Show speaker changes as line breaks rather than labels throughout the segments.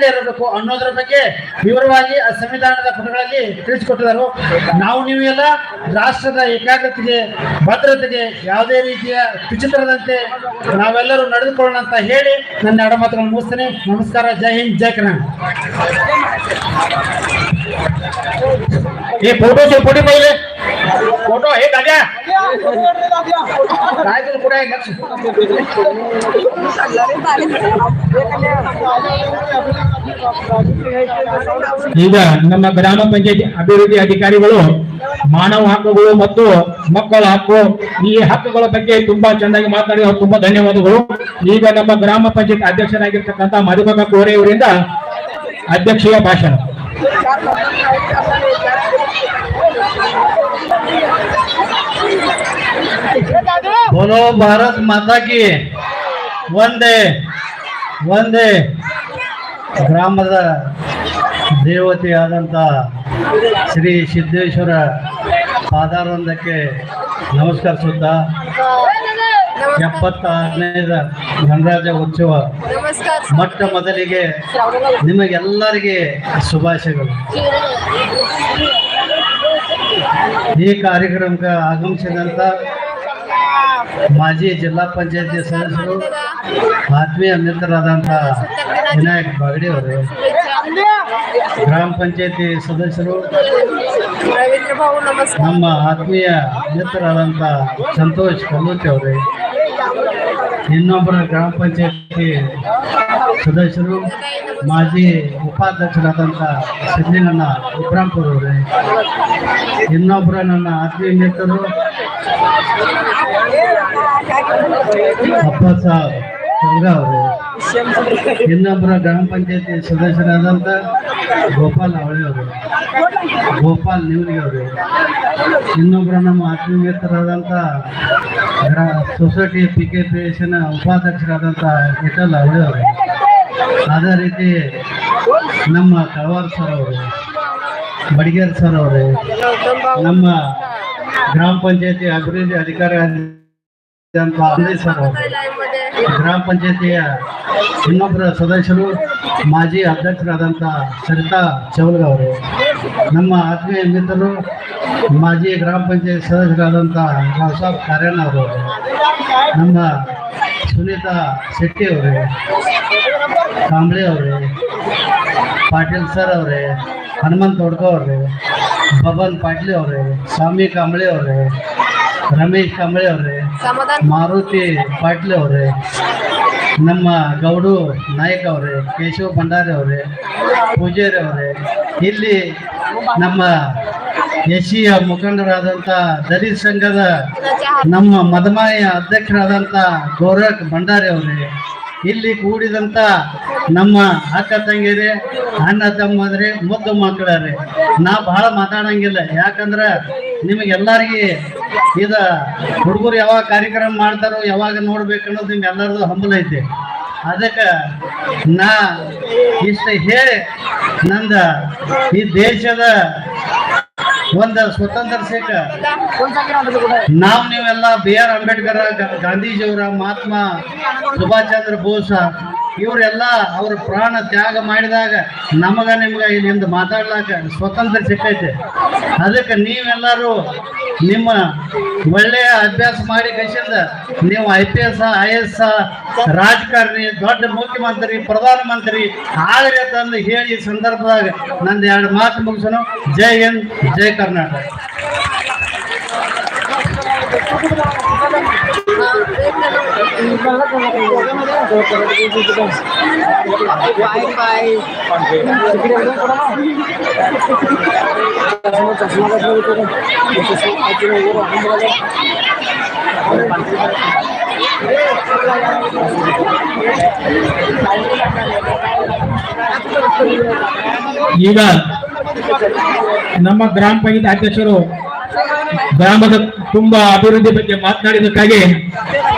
ಇರಬೇಕು ಅನ್ನೋದ್ರ ಬಗ್ಗೆ ವಿವರವಾಗಿ ಆ ಸಂವಿಧಾನದ ಪುಟಗಳಲ್ಲಿ ತಿಳಿಸಿಕೊಟ್ಟಿದರು. ನಾವು ನೀವೆಲ್ಲ ರಾಷ್ಟ್ರದ ಏಕಾಗ್ರತೆಗೆ ಭದ್ರತೆಗೆ ಯಾವುದೇ ರೀತಿಯ ವಿಚಿತ್ರದಂತೆ ನಾವೆಲ್ಲರೂ ನಡೆದುಕೊಳ್ಳೋಣ ಅಂತ ಹೇಳಿ ನನ್ನ ಎಡಮಾತುಗಳನ್ನು ಮುಗಿಸ್ತೇನೆ. ನಮಸ್ಕಾರ. ಜೈ ಹಿಂದ್, ಜೈ ಕರ್ನಾಟಕ. ये फोटो से फोटो पहिले फोटो हे दादा काय तुला कुठे आहे लक्ष
ಈಗ ನಮ್ಮ ಗ್ರಾಮ ಪಂಚಾಯತಿ ಅಭಿವೃದ್ಧಿ ಅಧಿಕಾರಿಗಳು ಮಾನವ ಹಕ್ಕುಗಳು ಮತ್ತು ಮಕ್ಕಳ ಹಕ್ಕು ಈ ಹಕ್ಕುಗಳ ಬಗ್ಗೆ ತುಂಬಾ ಚೆನ್ನಾಗಿ ಮಾತನಾಡಿ ತುಂಬಾ ಧನ್ಯವಾದಗಳು. ಈಗ ನಮ್ಮ ಗ್ರಾಮ ಪಂಚಾಯತ್ ಅಧ್ಯಕ್ಷರಾಗಿರ್ತಕ್ಕಂಥ ಮಧುಬಕ ಕೋರೆ ಅವರಿಂದ ಅಧ್ಯಕ್ಷೀಯ ಭಾಷಣ.
बोलो भारत माता की ವಂದೇ ವಂದೇ. ಗ್ರಾಮದ ದೇವತೆಯಾದಂಥ ಶ್ರೀ ಸಿದ್ದೇಶ್ವರ ಪಾದಾರವೊಂದಕ್ಕೆ ನಮಸ್ಕರಿಸುತ್ತಾ 76ನೇ ಗಣರಾಜ್ಯ ಉತ್ಸವ ಮೊಟ್ಟ ಮೊದಲಿಗೆ ನಿಮಗೆಲ್ಲರಿಗೆ ಶುಭಾಶಯಗಳು. ಈ ಕಾರ್ಯಕ್ರಮಕ್ಕೆ ಆಗಮಿಸಿದಂಥ ಮಾಜಿ ಜಿಲ್ಲಾ ಪಂಚಾಯತಿ ಸದಸ್ಯರು, ಆತ್ಮೀಯ ಮಿತ್ರರಾದಂಥ ವಿನಾಯಕ್ ಬಾಗಡಿ ಅವರು, ಗ್ರಾಮ ಪಂಚಾಯತಿ ಸದಸ್ಯರು, ನಮ್ಮ ಆತ್ಮೀಯ ಮಿತ್ರರಾದಂಥ ಸಂತೋಷ್ ಕಲ್ಲೂತಿ ಅವರೇ, ಇನ್ನೊಬ್ಬರ ಗ್ರಾಮ ಪಂಚಾಯತಿ ಸದಸ್ಯರು, ಮಾಜಿ ಉಪಾಧ್ಯಕ್ಷರಾದಂಥ ಸಿದ್ದಲಿಂಗಣ್ಣ ಇಬ್ರಾಂಪುರ್ ಅವರೇ, ಇನ್ನೊಬ್ಬರ ನನ್ನ ಆತ್ಮೀಯ ಮಿತ್ರರು ಅಪ್ಪ ಸಾಬ್ ಸಂಘ ಅವರು, ಇನ್ನೊಬ್ಬರ ಗ್ರಾಮ ಪಂಚಾಯತಿ ಸದಸ್ಯರಾದಂಥ ಗೋಪಾಲ್ ಅವಳಿ ಅವರು, ಗೋಪಾಲ್ ನಿವಲಿಗೆ ಅವರು, ಇನ್ನೊಬ್ಬರ ನಮ್ಮ ಆತ್ಮೀಯ ಮಿತ್ರರಾದಂಥ ಸೊಸೈಟಿ PKPSನ ಉಪಾಧ್ಯಕ್ಷರಾದಂಥ ವಿಠಲ್ ಅವಳಿ ಅವರು, ಅದೇ ರೀತಿ ನಮ್ಮ ಕಳವಾರ್ ಸರ್ ಅವರು, ಬಡಿಗೇರ್ ಸರ್ ಅವರು, ನಮ್ಮ ಗ್ರಾಮ ಪಂಚಾಯತಿ ಅಭಿವೃದ್ಧಿ ಅಧಿಕಾರಿ ಸರ್ ಅವರು, ಗ್ರಾಮ ಪಂಚಾಯತಿಯ ಇನ್ನೊಬ್ಬರ ಸದಸ್ಯರು, ಮಾಜಿ ಅಧ್ಯಕ್ಷರಾದಂಥ ಸರಿತಾ ಚೌಲ್ಗ ಅವರು, ನಮ್ಮ ಆತ್ಮೀಯ ಮಿತ್ರರು, ಮಾಜಿ ಗ್ರಾಮ ಪಂಚಾಯತ್ ಸದಸ್ಯರಾದಂಥ ರಾವ್ಸಾಬ್ ಕಾರ್ಯಣ್ಣ ಅವರು, ನಮ್ಮ ಸುನೀತಾ ಶೆಟ್ಟಿ ಅವರೇ, ಕಾಂಬ್ಳೆ ಅವರೇ, ಪಾಟೀಲ್ ಸರ್ ಅವರೇ, ಹನುಮಂತ್ ಹೊಡ್ಕೋ ಅವರೇ, ಬಬನ್ ಪಾಟ್ಲಿ ಅವರೇ, ಸ್ವಾಮಿ ಕಾಂಬ್ಳೆ ಅವರೇ, ರಮೇಶ್ ಕಾಂಬ್ಳೆ ಅವರೇ, ಮಾರುತಿ ಪಾಟ್ಲಿ ಅವರೇ, ನಮ್ಮ ಗೌಡು ನಾಯಕ್ ಅವರೇ, ಕೇಶವ್ ಭಂಡಾರಿ ಅವರೇ, ಪೂಜಾರಿ ಅವರೇ, ಇಲ್ಲಿ ನಮ್ಮ ಎಸಿಯ ಮುಖಂಡರಾದಂಥ ದಲಿತ ಸಂಘದ ನಮ್ಮ ಮದಮಾಯ ಅಧ್ಯಕ್ಷರಾದಂಥ ಗೋರಖ್ ಭಂಡಾರಿ ಅವರೇ, ಇಲ್ಲಿ ಕೂಡಿದಂಥ ನಮ್ಮ ಅಕ್ಕ ತಂಗಿಯರೇ, ಅಣ್ಣ ತಮ್ಮದ್ರೆ, ಮುದ್ದು ಮಕ್ಕಳರೇ, ನಾ ಬಹಳ ಮಾತಾಡಂಗಿಲ್ಲ, ಯಾಕಂದ್ರೆ ನಿಮಗೆಲ್ಲರಿಗೆ ಇದು ಹುಡುಗರು ಯಾವಾಗ ಕಾರ್ಯಕ್ರಮ ಮಾಡ್ತಾರೋ ಯಾವಾಗ ನೋಡ್ಬೇಕು ಅನ್ನೋದು ನಿಮ್ಗೆಲ್ಲರದು ಹಂಬಲ ಐತಿ. ಅದಕ್ಕೆ ನಾ ಇಷ್ಟ ಹೇಳಿ ನಂದ ಈ ದೇಶದ ಒಂದು ಸ್ವತಂತ್ರ ಸಿಕ್ಕ ನಾವು ನೀವೆಲ್ಲ BR ಅಂಬೇಡ್ಕರ್, ಗಾಂಧೀಜಿಯವರ, ಮಹಾತ್ಮ ಸುಭಾಷ್ ಚಂದ್ರ ಬೋಸ್ ಇವರೆಲ್ಲ ಅವ್ರ ಪ್ರಾಣ ತ್ಯಾಗ ಮಾಡಿದಾಗ ನಮಗ ನಿಮ್ಗ ಇಲ್ಲಿಂದ ಮಾತಾಡ್ಲಾಕ ಸ್ವತಂತ್ರ ಸಿಕ್ಕೈತೆ. ಅದಕ್ಕೆ ನೀವೆಲ್ಲರೂ ನಿಮ್ಮ ಒಳ್ಳೆಯ ಅಭ್ಯಾಸ ಮಾಡಿ ಕಸಿಂದ ನೀವು IPS IAS ರಾಜಕಾರಣಿ, ದೊಡ್ಡ ಮುಖ್ಯಮಂತ್ರಿ, ಪ್ರಧಾನಮಂತ್ರಿ ಆಗ್ರಿ ಅಂತಂದು ಹೇಳಿ ಈ ಸಂದರ್ಭದಾಗ ನಂದು 2 ಮಾತು ಮುಗಿಸೋಣ. ಜೈ ಹಿಂದ್, ಜೈ ಕರ್ನಾಟಕ.
ಈಗ ನಮ್ಮ ಗ್ರಾಮ ಪಂಚಾಯತ್ ಅಧ್ಯಕ್ಷರು ಗ್ರಾಮದ ತುಂಬಾ ಅಭಿವೃದ್ಧಿ ಬಗ್ಗೆ ಮಾತನಾಡಿದಕ್ಕಾಗಿ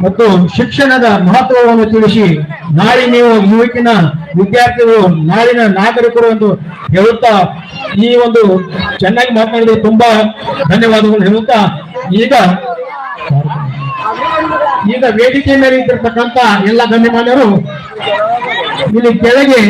ಮತ್ತು ಶಿಕ್ಷಣದ ಮಹತ್ವವನ್ನು ತಿಳಿಸಿ ನಾಳೆ ನೀವು ಯುವಕಿನ ವಿದ್ಯಾರ್ಥಿಗಳು ನಾಳಿನ ನಾಗರಿಕರು ಎಂದು ಹೇಳುತ್ತಾ ಈ ಒಂದು ಚೆನ್ನಾಗಿ ಮಾತನಾಡಿದ ತುಂಬಾ ಧನ್ಯವಾದಗಳು ಹೇಳುತ್ತಾ ಈಗ ವೇದಿಕೆ ಮೇಲೆ ಇದ್ದಿರ್ತಕ್ಕಂಥ ಎಲ್ಲ ಗಣ್ಯಮಾನ್ಯರು ಇಲ್ಲಿ ಕೆಳಗೆ